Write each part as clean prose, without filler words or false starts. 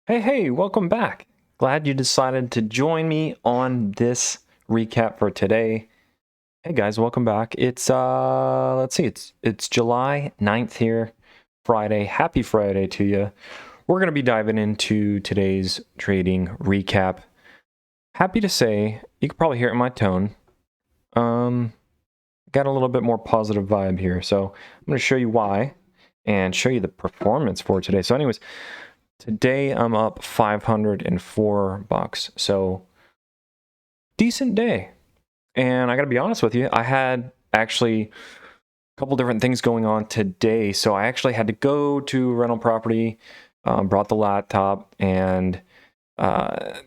Hey, welcome back. Glad you decided to join me on this recap for today. Hey guys, welcome back. It's let's see, it's July 9th here, Friday. Happy Friday to you. We're going to be diving into today's trading recap. Happy to say, you can probably hear it in my tone. Got a little bit more positive vibe here. So, I'm going to show you why and show you the performance for today. So anyways, today I'm up $504, so decent day. And I gotta be honest with you, I had actually a couple different things going on today, so I actually had to go to rental property, brought the laptop, and I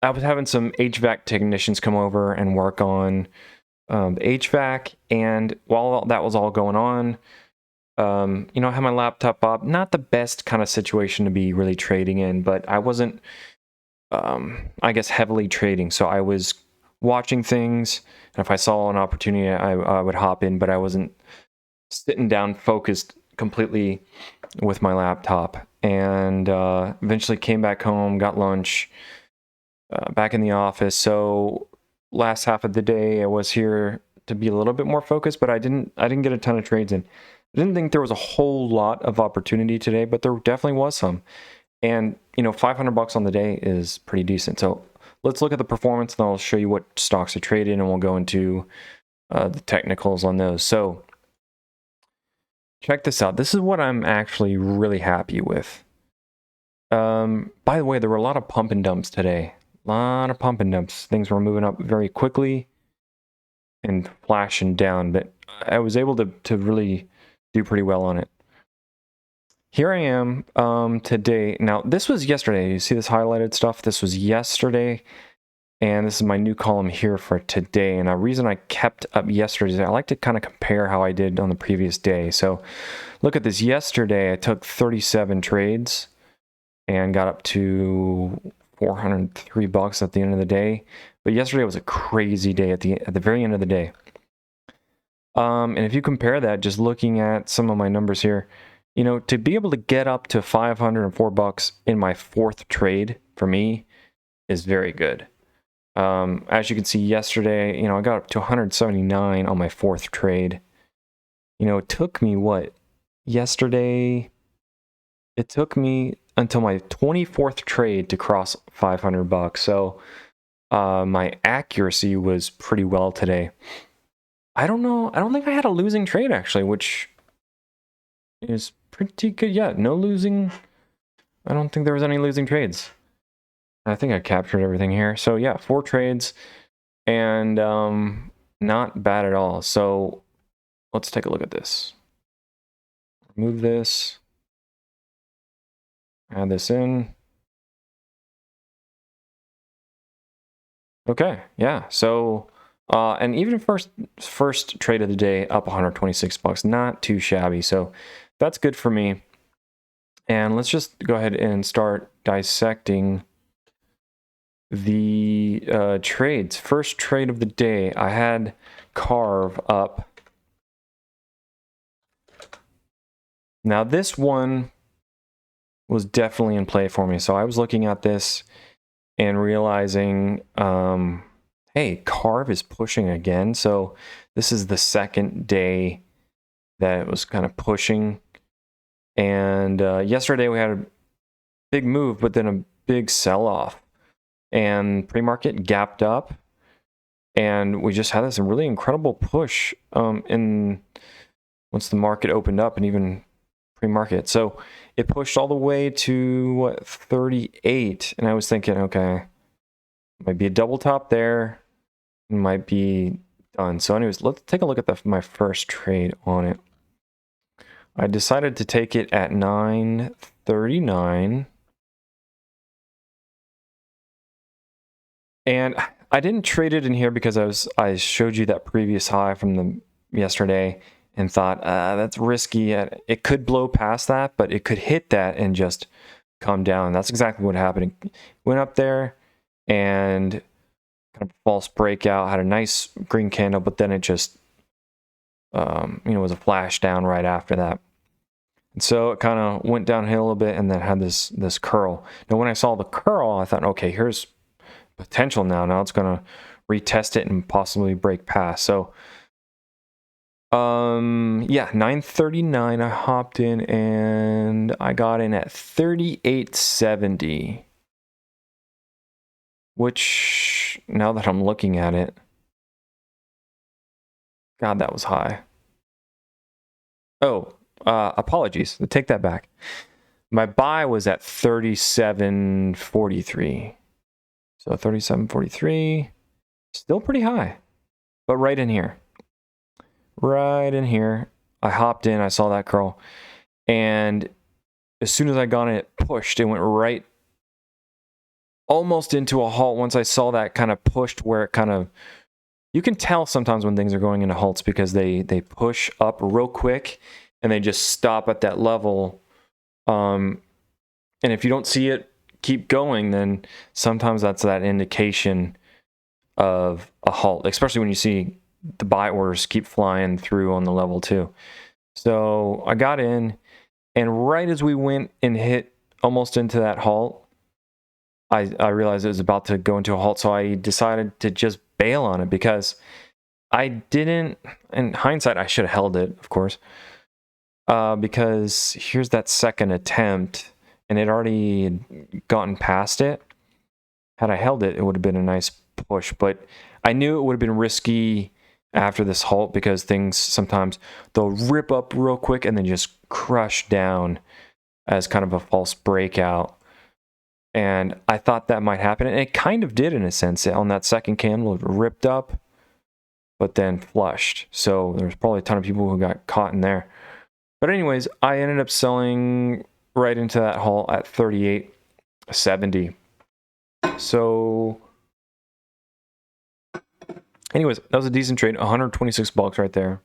was having some HVAC technicians come over and work on the HVAC, and while that was all going on, I had my laptop up. Not the best kind of situation to be really trading in, but I wasn't, I guess, heavily trading. So I was watching things, and if I saw an opportunity, I would hop in, but I wasn't sitting down focused completely with my laptop. And eventually came back home, got lunch, back in the office. So last half of the day, I was here to be a little bit more focused, but I didn't get a ton of trades in. I didn't think there was a whole lot of opportunity today, but there definitely was some. And, $500 on the day is pretty decent. So let's look at the performance, and I'll show you what stocks are traded, and we'll go into the technicals on those. So check this out. This is what I'm actually really happy with. By the way, there were a lot of pump and dumps today. A lot of pump and dumps. Things were moving up very quickly and flashing down, but I was able to really do pretty well on it. Here I am today. Now, this was yesterday. You see this highlighted stuff? This was yesterday, and this is my new column here for today. And the reason I kept up yesterday is I like to kind of compare how I did on the previous day. So look at this. Yesterday, I took 37 trades and got up to $403 at the end of the day. But yesterday was a crazy day at the very end of the day. And if you compare that, just looking at some of my numbers here, to be able to get up to $504 in my fourth trade for me is very good. As you can see yesterday, I got up to 179 on my fourth trade. It took me yesterday? It took me until my 24th trade to cross $500. So my accuracy was pretty well today. I don't know. I don't think I had a losing trade actually, which is pretty good. Yeah, no losing. I don't think there was any losing trades. I think I captured everything here. So yeah, 4 trades and not bad at all. So let's take a look at this. Remove this. Add this in. Okay, yeah. So and even first trade of the day up $126, not too shabby. So that's good for me. And let's just go ahead and start dissecting the trades. First trade of the day, I had CARV up. Now this one was definitely in play for me. So I was looking at this and realizing, hey, CARV is pushing again. So this is the second day that it was kind of pushing. And yesterday we had a big move, but then a big sell-off. And pre-market gapped up. And we just had this really incredible push once the market opened up and even pre-market. So it pushed all the way to 38. And I was thinking, okay, might be a double top there. It might be done. So anyways, let's take a look at my first trade on it. I decided to take it at 939. And I didn't trade it in here because I showed you that previous high from yesterday and thought that's risky. It could blow past that, but it could hit that and just come down. That's exactly what happened. It went up there and kind of false breakout, had a nice green candle, but then it just was a flash down right after that. And so it kind of went downhill a little bit and then had this curl. Now when I saw the curl, I thought, okay, here's potential now. Now it's gonna retest it and possibly break past. So yeah, 939 I hopped in and I got in at 3870, which now that I'm looking at it, God, that was high. Oh, apologies, take that back. My buy was at 3743. So 3743, still pretty high, but right in here. Right in here. I hopped in, I saw that curl, and as soon as I got it pushed, it went right almost into a halt. Once I saw that kind of pushed where it kind of, you can tell sometimes when things are going into halts because they push up real quick and they just stop at that level. And if you don't see it keep going, then sometimes that's that indication of a halt, especially when you see the buy orders keep flying through on the level too. So I got in, and right as we went and hit almost into that halt, I realized it was about to go into a halt, so I decided to just bail on it because I didn't, in hindsight, I should have held it, of course, because here's that second attempt, and it already gotten past it. Had I held it, it would have been a nice push, but I knew it would have been risky after this halt because things sometimes they'll rip up real quick and then just crush down as kind of a false breakout. And I thought that might happen, and it kind of did in a sense. On that second candle, it ripped up, but then flushed. So there's probably a ton of people who got caught in there. But anyways, I ended up selling right into that halt at 38.70. So anyways, that was a decent trade, 126 bucks right there.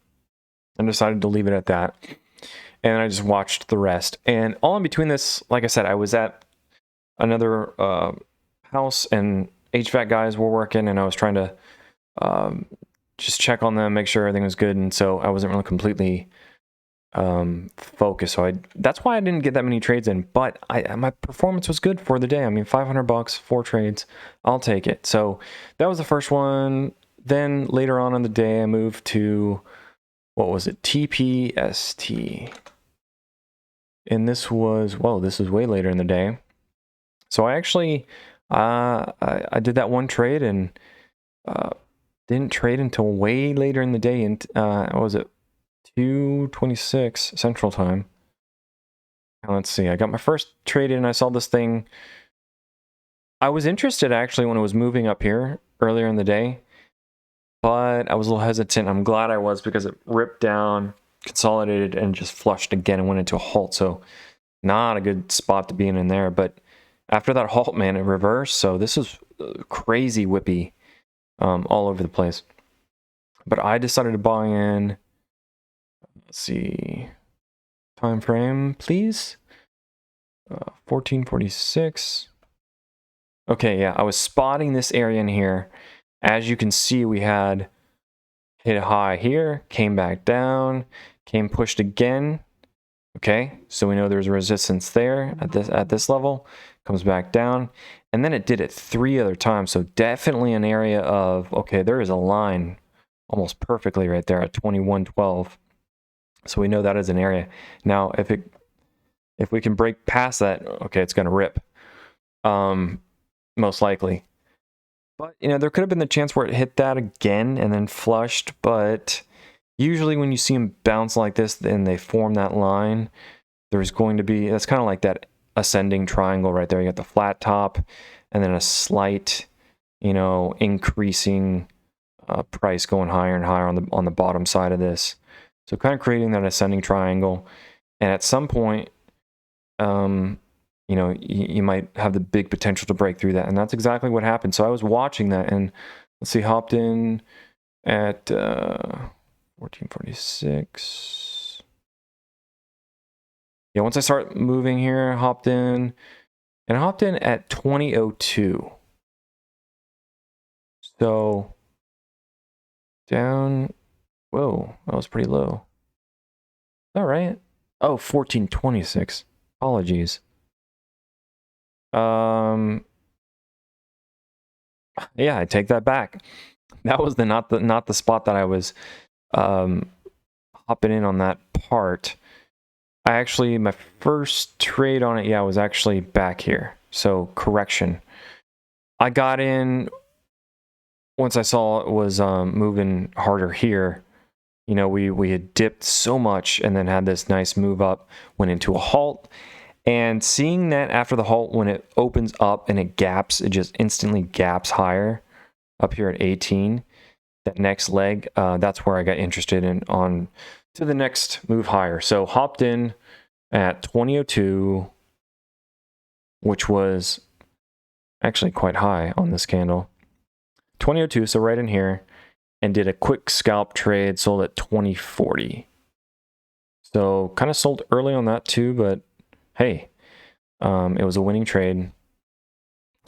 I decided to leave it at that. And I just watched the rest. And all in between this, like I said, I was at another house and HVAC guys were working, and I was trying to just check on them, make sure everything was good. And so I wasn't really completely focused. So that's why I didn't get that many trades in, but my performance was good for the day. I mean, 500 bucks, 4 trades, I'll take it. So that was the first one. Then later on in the day, I moved to, what was it? TPST. And this was, whoa, this was way later in the day. So I actually, I did that one trade and didn't trade until way later in the day. And what was it? 2:26 Central Time. Now, let's see. I got my first trade in. I saw this thing. I was interested actually when it was moving up here earlier in the day, but I was a little hesitant. I'm glad I was because it ripped down, consolidated, and just flushed again and went into a halt. So not a good spot to be in there. But after that halt, man, it reversed. So this is crazy whippy all over the place. But I decided to buy in. Let's see. Time frame, please. 1446. Okay, yeah, I was spotting this area in here. As you can see, we had hit a high here, came back down, came pushed again. Okay, so we know there's resistance there at this level, comes back down, and then it did it 3 other times. So definitely an area of, okay, there is a line almost perfectly right there at 2112. So we know that is an area. Now, if we can break past that, okay, it's going to rip, most likely. But, you know, there could have been the chance where it hit that again and then flushed. But usually when you see them bounce like this and they form that line, there's going to be, that's kind of like that ascending triangle right there. You got the flat top and then a slight, you know, increasing price going higher and higher on the bottom side of this. So kind of creating that ascending triangle. And at some point, you know, you might have the big potential to break through that. And that's exactly what happened. So I was watching that and let's see, hopped in at 1446. Yeah, once I start moving here, hopped in and I hopped in at 2002. So down, whoa, that was pretty low. All right. Oh, 1426. Apologies. Yeah, I take that back. That was not the spot that I was hopping in on that part. I actually, my first trade on it, yeah, was actually back here. So correction. I got in once I saw it was moving harder here. You know, we had dipped so much and then had this nice move up, went into a halt. And seeing that after the halt, when it opens up and it gaps, it just instantly gaps higher up here at 18. That next leg, that's where I got interested in on to the next move higher. So hopped in at 2002, which was actually quite high on this candle. 2002, so right in here, and did a quick scalp trade, sold at 2040. So kind of sold early on that too, but hey, it was a winning trade.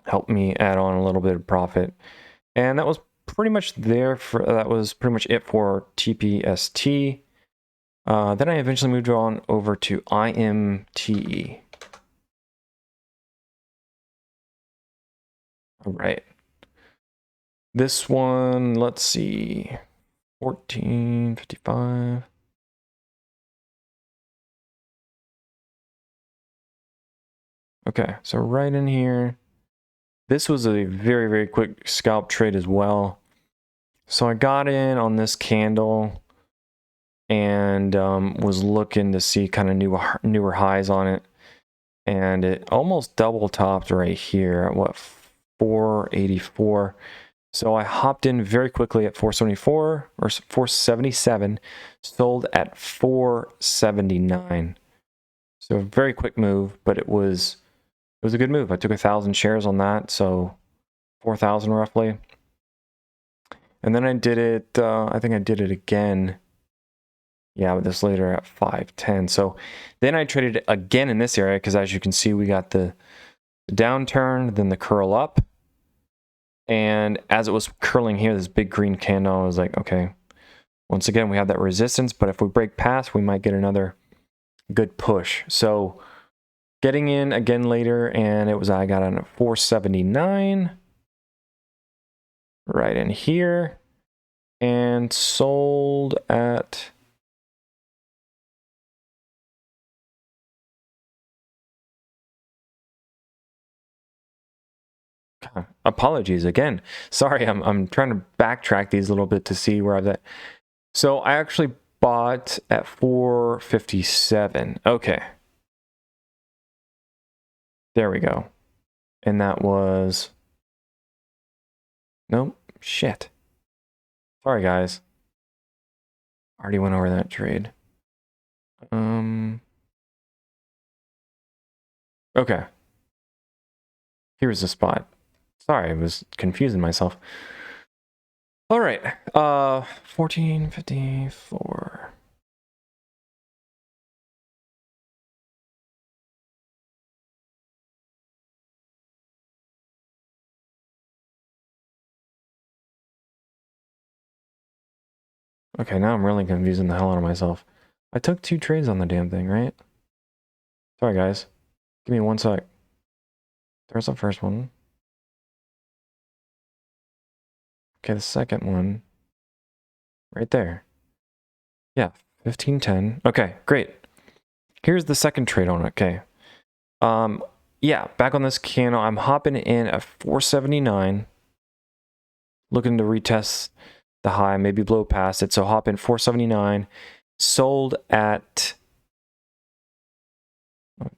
Helped me add on a little bit of profit. And that was pretty much that was pretty much it for TPST. Then I eventually moved on over to IMTE. All right. This one, let's see, 1455. Okay, so right in here. This was a very, very quick scalp trade as well. So I got in on this candle and was looking to see kind of newer highs on it. And it almost double topped right here at what, 484. So I hopped in very quickly at 474 or 477, sold at 479. So a very quick move, but it was a good move. I took 1,000 shares on that, so 4,000 roughly. And then I did it, I think I did it again. Yeah, with this later at 510. So then I traded it again in this area because as you can see, we got the downturn, then the curl up. And as it was curling here, this big green candle, I was like, okay, once again, we have that resistance, but if we break past, we might get another good push. So getting in again later, and I got on at 479 right in here and sold at apologies again. Sorry, I'm trying to backtrack these a little bit to see where I was at. So I actually bought at 457. Okay. There we go. And that was, nope, shit. Sorry guys. Already went over that trade. Okay. Here's the spot. Sorry, I was confusing myself. All right, 1454. Okay, now I'm really confusing the hell out of myself. I took 2 trades on the damn thing, right? Sorry, guys. Give me 1 sec. There's the first one. Okay, the second one. Right there. Yeah, 1510. Okay, great. Here's the second trade on it. Okay. Yeah, back on this candle, I'm hopping in at 479. Looking to retest the high, maybe blow past it. So hop in 479. Sold at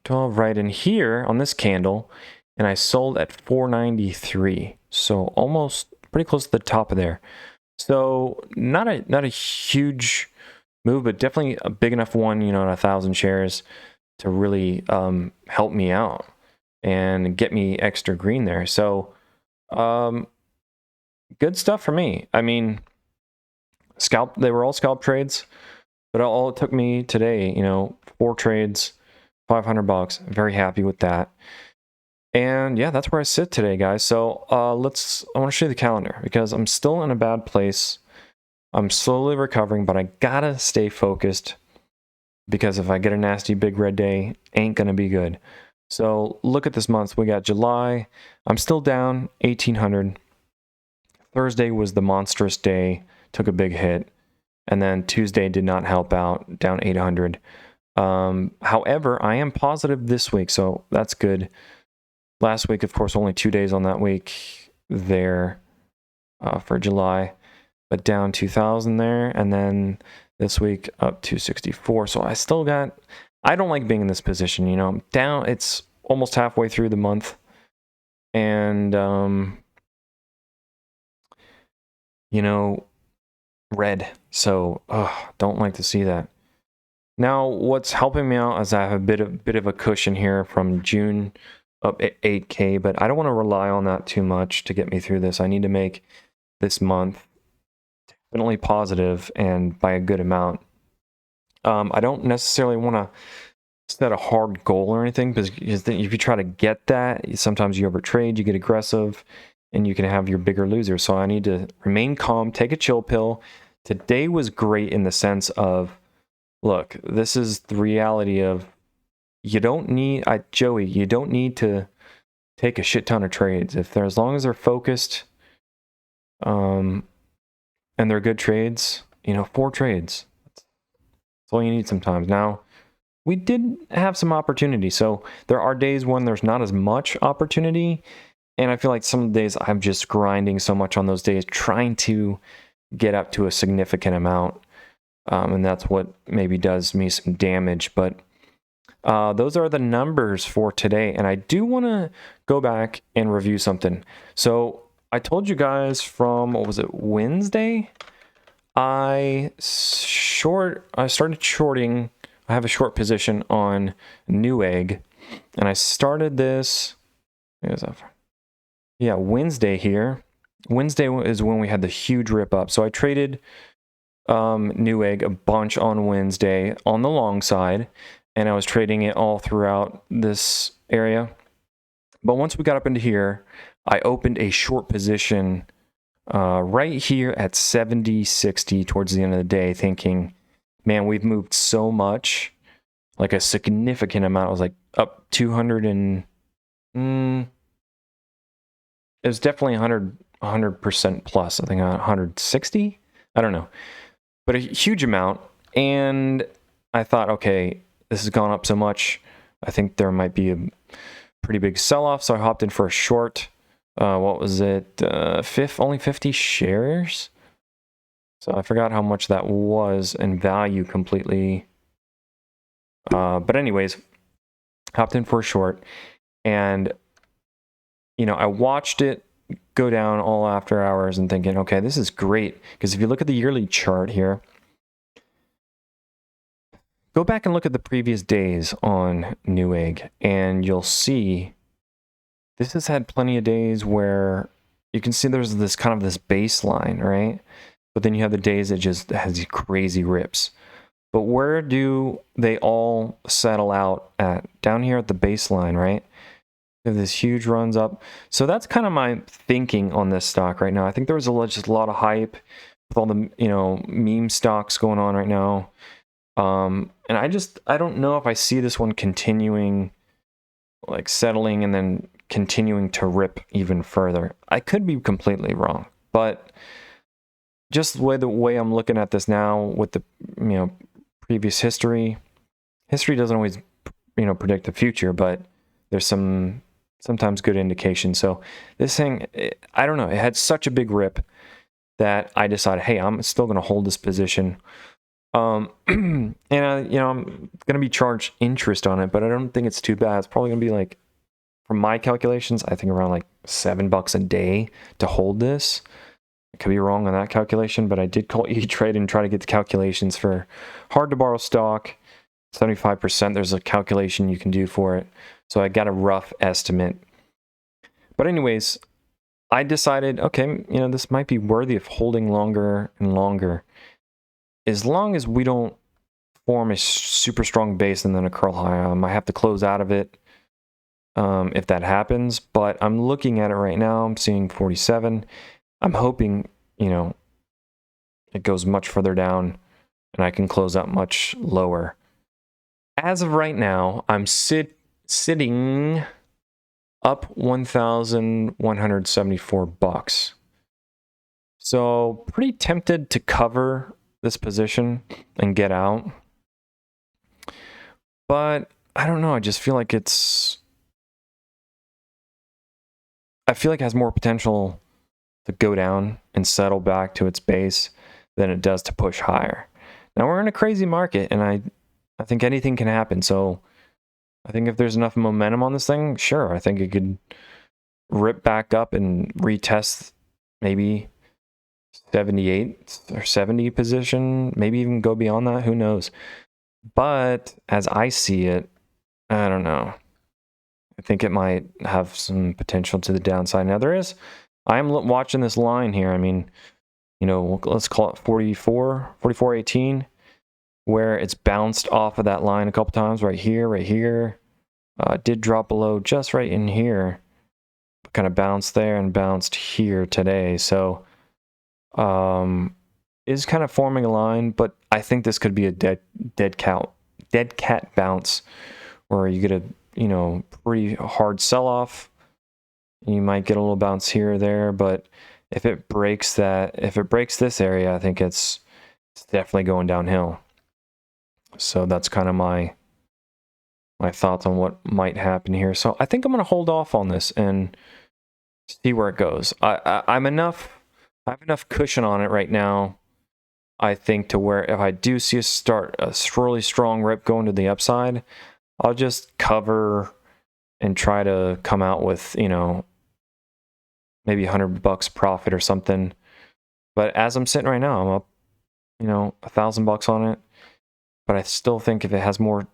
12 right in here on this candle, and I sold at 493. So almost pretty close to the top of there. So not a huge move, but definitely a big enough one, you know, at 1,000 shares to really help me out and get me extra green there. So good stuff for me. I mean, they were all scalp trades, but all it took me today, you know, 4 trades, $500. Very happy with that. And yeah, that's where I sit today, guys. So I want to show you the calendar because I'm still in a bad place. I'm slowly recovering, but I gotta stay focused. because if I get a nasty big red day, ain't gonna be good. So look at this month. We got July. I'm still down 1,800. Thursday was the monstrous day, took a big hit. And then Tuesday did not help out, down 800. However, I am positive this week, so that's good. Last week, of course, only 2 days on that week there for July, but down 2,000 there. And then this week up 264. So I still got, I don't like being in this position, you know, I'm down, it's almost halfway through the month. And, you know, red. So, don't like to see that. Now, what's helping me out is I have a bit of a cushion here from June up at 8K, but I don't want to rely on that too much to get me through this. I need to make this month definitely positive and by a good amount. I don't necessarily want to set a hard goal or anything, because if you try to get that, sometimes you overtrade, you get aggressive, and you can have your bigger losers. So I need to remain calm, take a chill pill. Today was great in the sense of, look, this is the reality of, you don't need, Joey, you don't need to take a shit ton of trades. If they're, as long as they're focused, and they're good trades, you know, 4 trades. That's all you need sometimes. Now, we did have some opportunity. So there are days when there's not as much opportunity. And I feel like some days I'm just grinding so much on those days, trying to get up to a significant amount. And that's what maybe does me some damage. But those are the numbers for today. And I do want to go back and review something. So I told you guys from, what was it, Wednesday? I started shorting. I have a short position on Newegg. And I started this, Wednesday here. Wednesday is when we had the huge rip up. So I traded Newegg a bunch on Wednesday on the long side, and I was trading it all throughout this area. But once we got up into here, I opened a short position right here at 70.60 towards the end of the day, thinking, man, we've moved so much, like a significant amount. It was like up 200 and it was definitely 100% plus. I think 160. I don't know, but a huge amount. And I thought, okay, this has gone up so much, I think there might be a pretty big sell-off. So I hopped in for a short. What was it? Only 50 shares. So I forgot how much that was in value completely. But anyways, hopped in for a short, and you know, I watched it go down all after hours and thinking, okay, this is great. Because if you look at the yearly chart here, go back and look at the previous days on Newegg, and you'll see this has had plenty of days where you can see there's this kind of this baseline, right? But then you have the days that just has these crazy rips. But where do they all settle out at? Down here at the baseline, right? They have this huge runs up. So that's kind of my thinking on this stock right now. I think there was just a lot of hype with all the, you know, meme stocks going on right now. And I don't know if I see this one continuing, like settling and then continuing to rip even further. I could be completely wrong, but just the way I'm looking at this now with the, you know, previous history doesn't always, you know, predict the future, but there's sometimes good indication. So this thing, I don't know, it had such a big rip that I decided, hey, I'm still going to hold this position. And you know, I'm going to be charged interest on it, but I don't think it's too bad. It's probably going to be like, from my calculations, I think around like $7 a day to hold this. I could be wrong on that calculation, but I did call E-Trade and try to get the calculations for hard to borrow stock. 75%, there's a calculation you can do for it. So I got a rough estimate. But anyways, I decided, okay, you know, this might be worthy of holding longer and longer. As long as we don't form a super strong base and then a curl high, I might have to close out of it if that happens. But I'm looking at it right now. I'm seeing 47. I'm hoping, you know, it goes much further down and I can close out much lower. as of right now, I'm sitting up $1,174. So pretty tempted to cover this position and get out. But I don't know, I just feel like it has more potential to go down and settle back to its base than it does to push higher. Now we're in a crazy market, and I think anything can happen. So I think if there's enough momentum on this thing, sure, I think it could rip back up and retest maybe 78 or 70 position, maybe even go beyond that, who knows. But as I see it, I don't know. I think it might have some potential to the downside. Now I am watching this line here. I mean, you know, let's call it 44.18, where it's bounced off of that line a couple times, right here. Did drop below just right in here, kind of bounced there and bounced here today. So is kind of forming a line, but I think this could be a dead cat bounce, where you get a, you know, pretty hard sell off. You might get a little bounce here or there, but if it breaks this area, I think it's definitely going downhill. So that's kind of my thoughts on what might happen here. So I think I'm going to hold off on this and see where it goes. I have enough cushion on it right now, I think, to where if I do see a really strong rip going to the upside, I'll just cover and try to come out with, you know, maybe $100 profit or something. But as I'm sitting right now, I'm up, you know, $1,000 on it. But I still think if it has more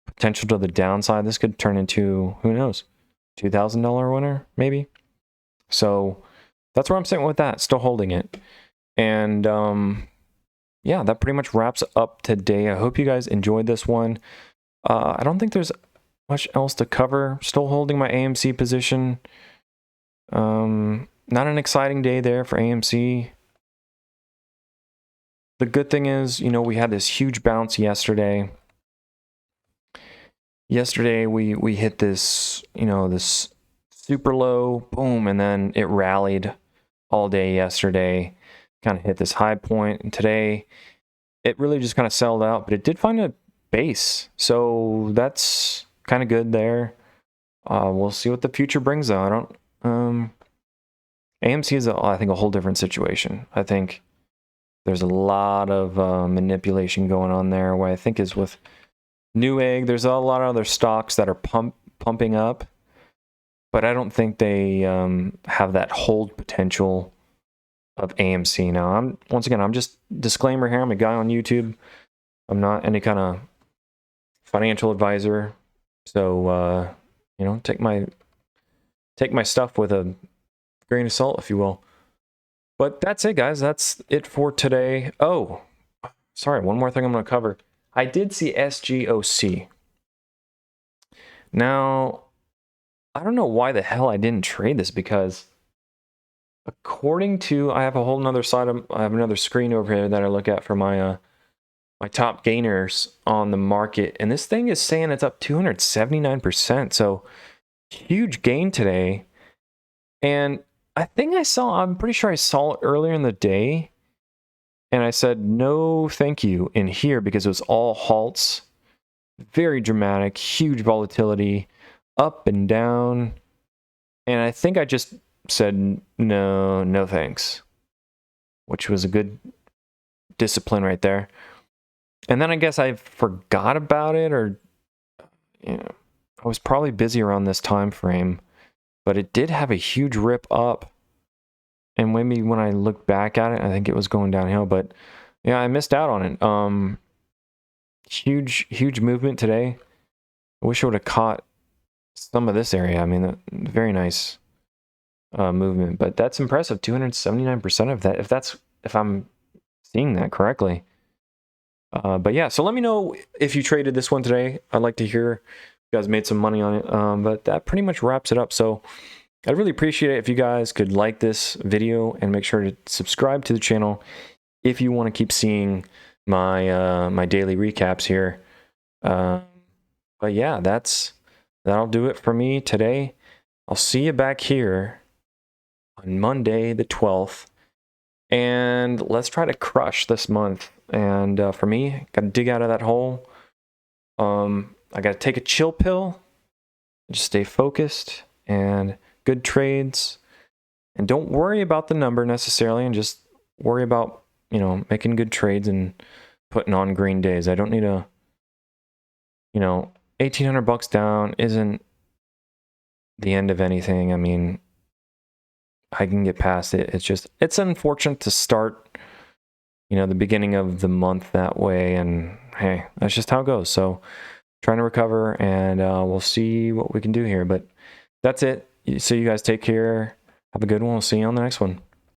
potential to the downside, this could turn into, who knows, $2,000 winner maybe. So that's where I'm sitting with that, still holding it. And yeah, that pretty much wraps up today. I hope you guys enjoyed this one. I don't think there's much else to cover. Still holding my AMC position. Not an exciting day there for AMC. The good thing is, you know, we had this huge bounce yesterday. Yesterday we hit this, you know, this super low, boom, and then it rallied all day yesterday. Kind of hit this high point, and today it really just kind of sold out, but it did find a base, so that's kind of good there. We'll see what the future brings though. I don't AMC is I think a whole different situation. I think there's a lot of manipulation going on there. What I think is with Newegg, there's a lot of other stocks that are pumping up, but I don't think they have that hold potential of AMC. Now, I'm just disclaimer here, I'm a guy on YouTube. I'm not any kind of financial advisor, so you know, take my stuff with a grain of salt, if you will. But that's it, guys. That's it for today. Oh, sorry, one more thing I'm going to cover. I did see SGOC. Now, I don't know why the hell I didn't trade this, because according to, I have a whole nother side of, I have another screen over here that I look at for my my top gainers on the market, and this thing is saying it's up 279%. So huge gain today. And I think I'm pretty sure I saw it earlier in the day, and I said no thank you in here because it was all halts. Very dramatic, huge volatility, up and down. And I think I just said no thanks, which was a good discipline right there. And then I guess I forgot about it, or you know, I was probably busy around this time frame, but it did have a huge rip up. And maybe when I look back at it, I think it was going downhill, but yeah, I missed out on it. Huge movement today. I wish I would have caught some of this area. I mean, very nice movement, but that's impressive. 279% of that, if I'm seeing that correctly. But yeah, so let me know if you traded this one today. I'd like to hear if you guys made some money on it. But that pretty much wraps it up. So I'd really appreciate it if you guys could like this video and make sure to subscribe to the channel if you want to keep seeing my my daily recaps here. But yeah, that'll do it for me today. I'll see you back here on Monday the 12th, and let's try to crush this month. And for me, got to dig out of that hole. I got to take a chill pill, just stay focused, and good trades. And don't worry about the number necessarily, and just worry about, making good trades and putting on green days. I don't need a, 1,800 bucks down isn't the end of anything. I mean, I can get past it. It's unfortunate to start, the beginning of the month that way. And hey, that's just how it goes. So trying to recover, and we'll see what we can do here. But that's it. So you guys take care. Have a good one. We'll see you on the next one.